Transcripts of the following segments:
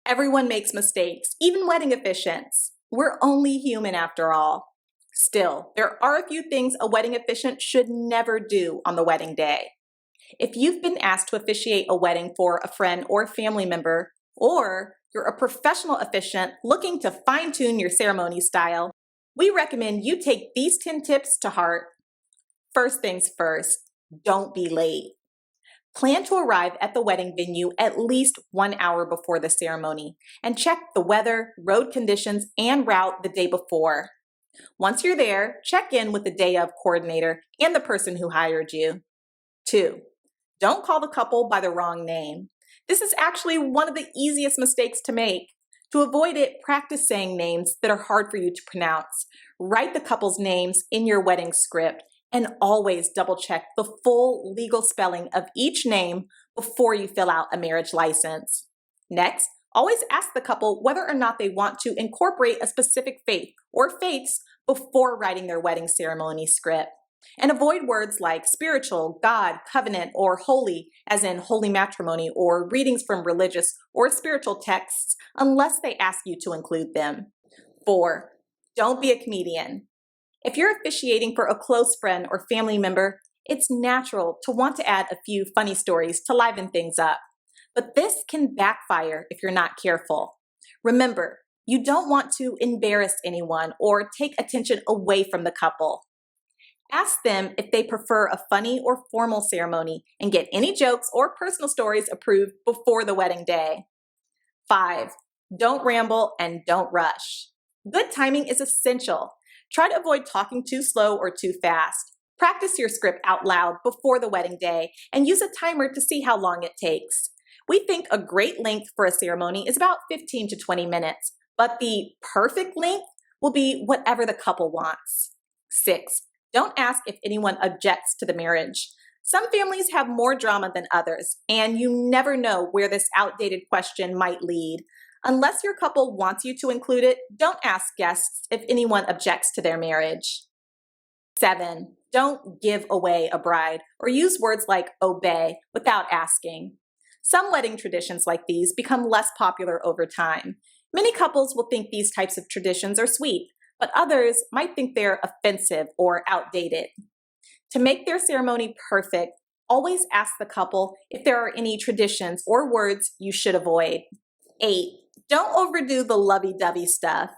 Everyone makes mistakes, even wedding officiants. We're only human after all. Still, there are a few things a wedding officiant should never do on the wedding day. If you've been asked to officiate a wedding for a friend or family member, or you're a professional officiant looking to fine-tune your ceremony style, we recommend you take these 10 tips to heart. First things first, don't be late. Plan to arrive at the wedding venue at least 1 hour before the ceremony and check the weather, road conditions, and route the day before. Once you're there, check in with the day of coordinator and the person who hired you. 2, don't call the couple by the wrong name. This is actually one of the easiest mistakes to make. To avoid it, practice saying names that are hard for you to pronounce. Write the couple's names in your wedding script and always double check the full legal spelling of each name before you fill out a marriage license. Next, always ask the couple whether or not they want to incorporate a specific faith or faiths before writing their wedding ceremony script. And avoid words like spiritual, God, covenant, or holy, as in holy matrimony or readings from religious or spiritual texts, unless they ask you to include them. 4, don't be a comedian. If you're officiating for a close friend or family member, it's natural to want to add a few funny stories to liven things up. But this can backfire if you're not careful. Remember, you don't want to embarrass anyone or take attention away from the couple. Ask them if they prefer a funny or formal ceremony and get any jokes or personal stories approved before the wedding day. 5, don't ramble and don't rush. Good timing is essential. Try to avoid talking too slow or too fast. Practice your script out loud before the wedding day and use a timer to see how long it takes. We think a great length for a ceremony is about 15 to 20 minutes, but the perfect length will be whatever the couple wants. 6, don't ask if anyone objects to the marriage. Some families have more drama than others, and you never know where this outdated question might lead. Unless your couple wants you to include it, don't ask guests if anyone objects to their marriage. 7, don't give away a bride or use words like obey without asking. Some wedding traditions like these become less popular over time. Many couples will think these types of traditions are sweet, but others might think they're offensive or outdated. To make their ceremony perfect, always ask the couple if there are any traditions or words you should avoid. 8, don't overdo the lovey-dovey stuff.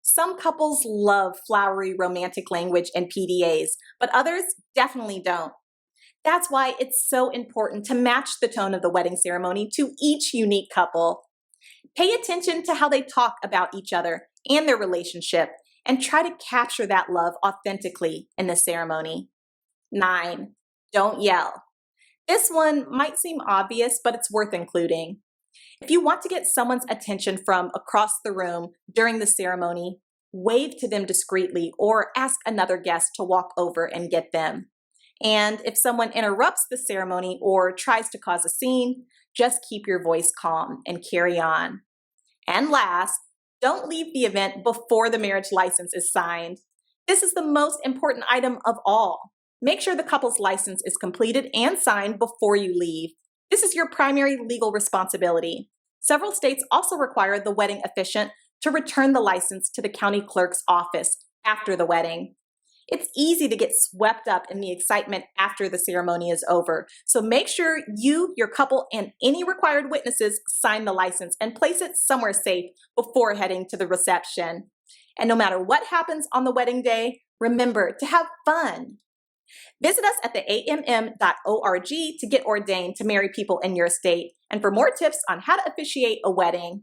Some couples love flowery romantic language and PDAs, but others definitely don't. That's why it's so important to match the tone of the wedding ceremony to each unique couple. Pay attention to how they talk about each other and their relationship, and try to capture that love authentically in the ceremony. 9, don't yell. This one might seem obvious, but it's worth including. If you want to get someone's attention from across the room during the ceremony, wave to them discreetly or ask another guest to walk over and get them. And if someone interrupts the ceremony or tries to cause a scene, just keep your voice calm and carry on. And last, don't leave the event before the marriage license is signed. This is the most important item of all. Make sure the couple's license is completed and signed before you leave. This is your primary legal responsibility. Several states also require the wedding officiant to return the license to the county clerk's office after the wedding. It's easy to get swept up in the excitement after the ceremony is over, so make sure you, your couple, and any required witnesses sign the license and place it somewhere safe before heading to the reception. And no matter what happens on the wedding day, remember to have fun. Visit us at the amm.org to get ordained to marry people in your state and for more tips on how to officiate a wedding.